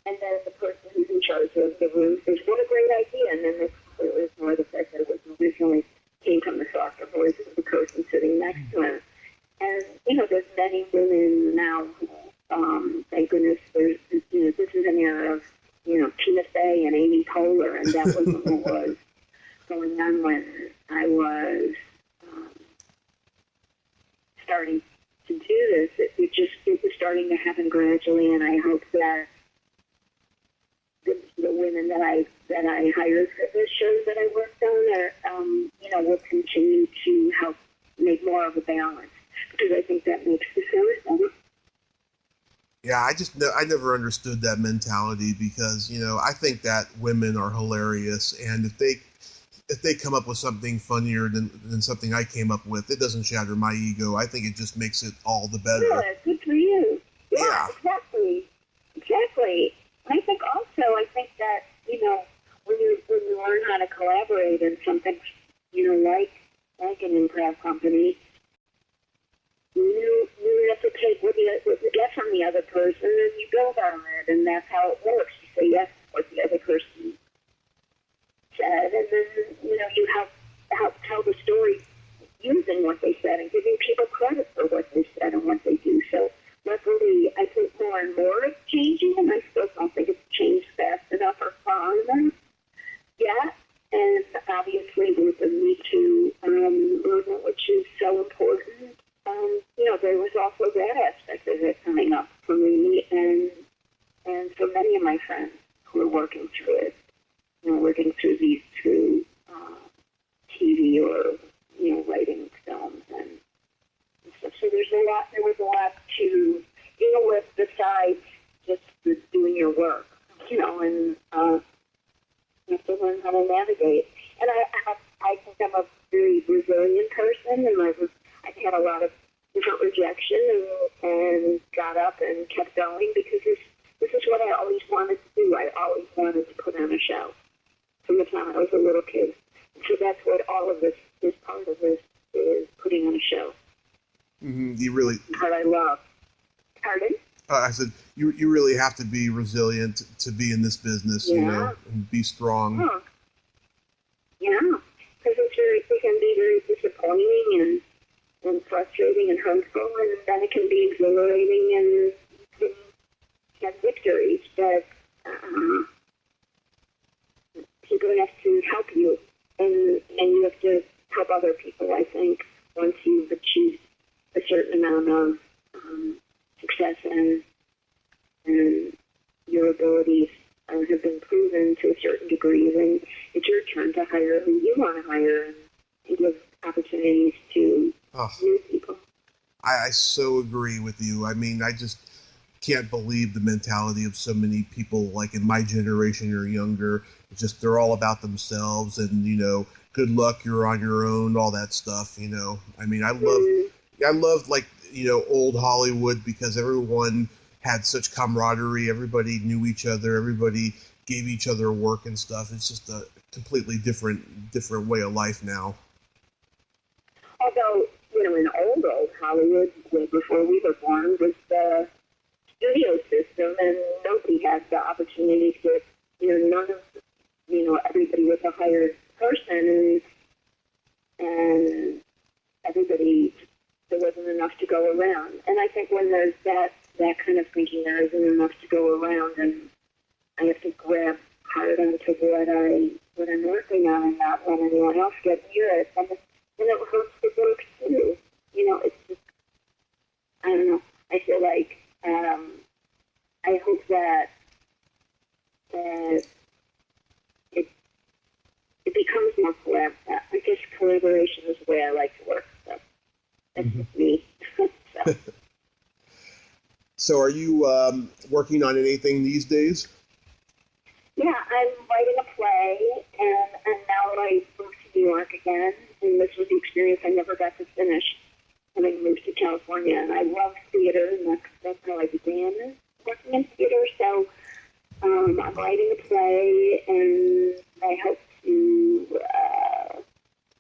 and then the person who's in charge of the room says, "What a great idea," and then they completely ignore the fact that it was originally came from the softer voice of the person sitting next to him. And, there's many women now who, thank goodness, this is an era of, Tina Fey and Amy Poehler, and that wasn't what was going on when I was starting to do this. It was starting to happen gradually, and I hope that the women that I hired for the shows that I worked on will continue to help make more of a balance, because I think that makes the show better. Yeah, I never understood that mentality because, I think that women are hilarious, and if they come up with something funnier than something I came up with, it doesn't shatter my ego. I think it just makes it all the better. Yeah, good for you. Yeah. Exactly. And I think that, when you learn how to collaborate in something, like an improv company, you have to take what you get from the other person and you build on it, and that's how it works. You say yes to what the other person said, and then you help tell the story using what they said and giving people credit for what they said and what they do. So luckily, I think more and more is changing, and I still don't think it's changed fast enough or far enough yet. And obviously, with the Me Too movement, which is so important, there was also that aspect of it coming up for me and for many of my friends who are working through it, working through TV or, writing films and stuff. So there was a lot to deal with besides just doing your work, and you have to learn how to navigate. And I think I'm a very resilient person, and I've had a lot of different rejection and got up and kept going because this is what I always wanted to do. I always wanted to put on a show from the time I was a little kid. So that's what all of this part of this is, putting on a show. Mm-hmm. You really... What I love. Pardon? I said, you really have to be resilient to be in this business, and be strong. Huh. Yeah, because it can be very disappointing and frustrating and hurtful, and then it can be exhilarating and you can have victories, but people have to help you, and you have to help other people, I think, once you've achieved a certain amount of success and your abilities have been proven to a certain degree, then it's your turn to hire who you want to hire and give opportunities to new people. I so agree with you. I mean, I just can't believe the mentality of so many people, like in my generation or younger. It's just they're all about themselves and, good luck, you're on your own, all that stuff, I mean, I love like, old Hollywood because everyone had such camaraderie. Everybody knew each other. Everybody gave each other work and stuff. It's just a completely different way of life now. in old Hollywood, way before we were born, was the studio system, and nobody had the opportunity to, none of, everybody was a hired person, and everybody, there wasn't enough to go around. And I think when there's that kind of thinking, there isn't enough to go around, and I have to grab hard onto what I'm working on and not let anyone else get near it, and it hurts the work too. It's just, I don't know. I feel like I hope that it becomes more collaborative. I guess collaboration is the way I like to work. So that's just me. So are you working on anything these days? Yeah, I'm writing a play, and now that I moved to New York again, and this was the experience I never got to finish when I moved to California, and I love theater, and that's how I began working in theater. So I'm writing a play, and I hope to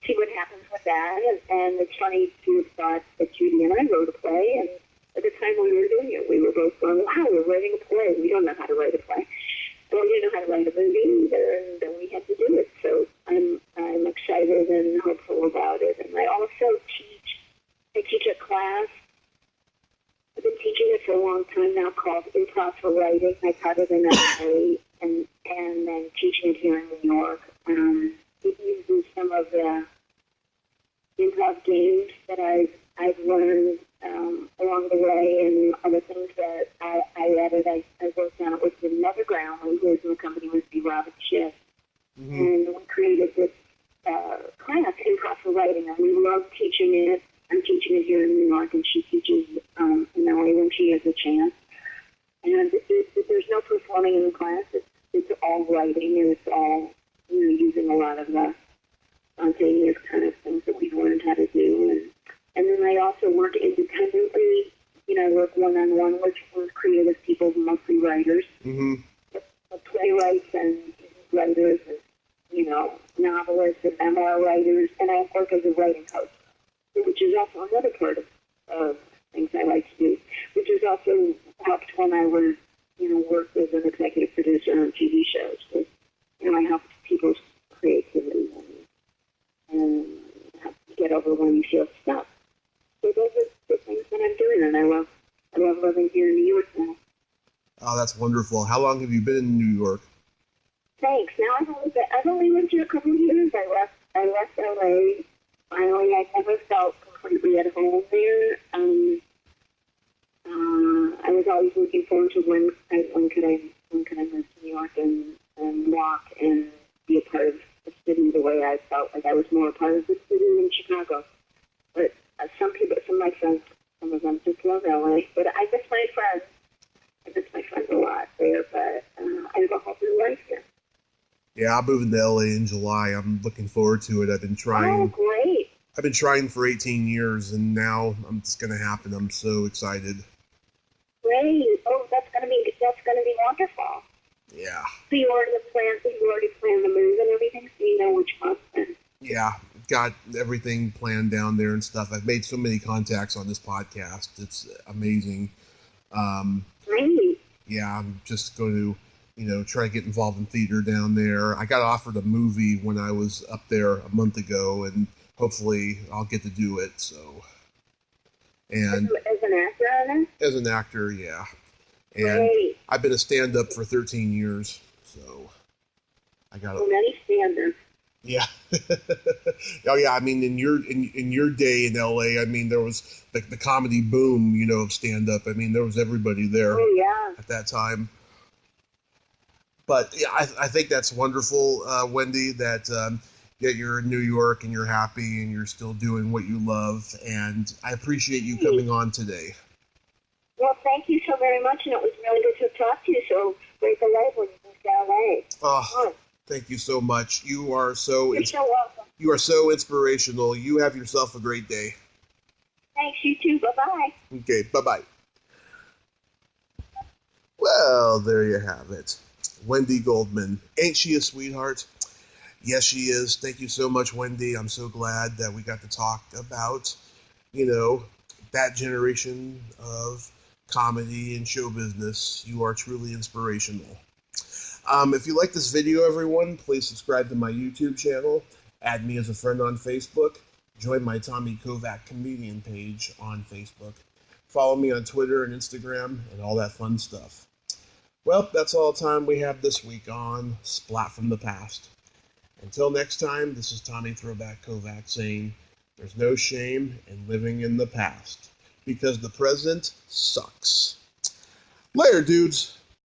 see what happens with that. And it's funny to have thought that Judy and I wrote a play, and at the time we were doing it, we were both going, wow, we're writing a play. We don't know how to write a play. Well, we didn't know how to write a movie either, and then we had to do it. So I'm excited and hopeful about it. And I also teach a class. I've been teaching it for a long time now called Improv for Writing. I taught it in LA and then teaching it here in New York. It uses some of the improv games that I've learned along the way, and other things that I added. I worked on it with another Groundling, who is in the company with me, Robin Schiff. Mm-hmm. And we created this class, Improv for Writing, and we love teaching it. I'm teaching it here in New York, and she teaches in LA when she has a chance. And there's no performing in the class. It's all writing, and it's all using a lot of the spontaneous kind of things that we've learned how to do. And then I also work independently. I work one-on-one with creative people, mostly writers, playwrights and writers, and novelists and memoir writers. And I work as a writing coach, which is also another part of things I like to do, which has also helped when I was, worked as an executive producer on TV shows. Because, I helped people's creativity and help get over when you feel stuck. So those are the things that I'm doing, and I love living here in New York now. Oh, that's wonderful. How long have you been in New York? Thanks. Now I've only lived here a couple of years. I left LA. Finally, I never felt completely at home there. I was always looking forward to when could I move to New York and walk and be a part of the city the way I felt like I was more a part of the city in Chicago. But some of my friends, some of them just love LA. But I miss my friends. A lot there. But I have a whole new life here. Yeah, I'm moving to LA in July. I'm looking forward to it. I've been trying. Oh, great. I've been trying for 18 years, and now it's going to happen. I'm so excited. Great. Oh, that's going to be wonderful. Yeah. So you already planned the move and everything, so you know which month. Yeah, got everything planned down there and stuff. I've made so many contacts on this podcast. It's amazing. Great. Yeah, I'm just going to, try to get involved in theater down there. I got offered a movie when I was up there a month ago, and hopefully I'll get to do it. So, and as an actor on it? As an actor, yeah. And Great. I've been a stand-up for 13 years, so I got many stand-ups. Yeah. Oh yeah. I mean, in your day in LA, I mean, there was the comedy boom, of stand-up. I mean, there was everybody there. Oh yeah. At that time. But yeah, I think that's wonderful, Wendy, that you're in New York and you're happy and you're still doing what you love. And I appreciate you coming on today. Well, thank you so very much, and it was really good to talk to you. So great delight when you moved to LA. Oh, thank you so much. You're so welcome. You are so inspirational. You have yourself a great day. Thanks, you too. Bye-bye. Okay, bye-bye. Well, there you have it. Wendy Goldman. Ain't she a sweetheart? Yes, she is. Thank you so much, Wendy. I'm so glad that we got to talk about that generation of comedy and show business. You are truly inspirational. If you like this video, everyone, please subscribe to my YouTube channel, add me as a friend on Facebook, join my Tommy Kovac comedian page on Facebook, follow me on Twitter and Instagram, and all that fun stuff. Well, that's all the time we have this week on Splat from the Past. Until next time, this is Tommy Throwback Kovac saying, there's no shame in living in the past, because the present sucks. Later, dudes.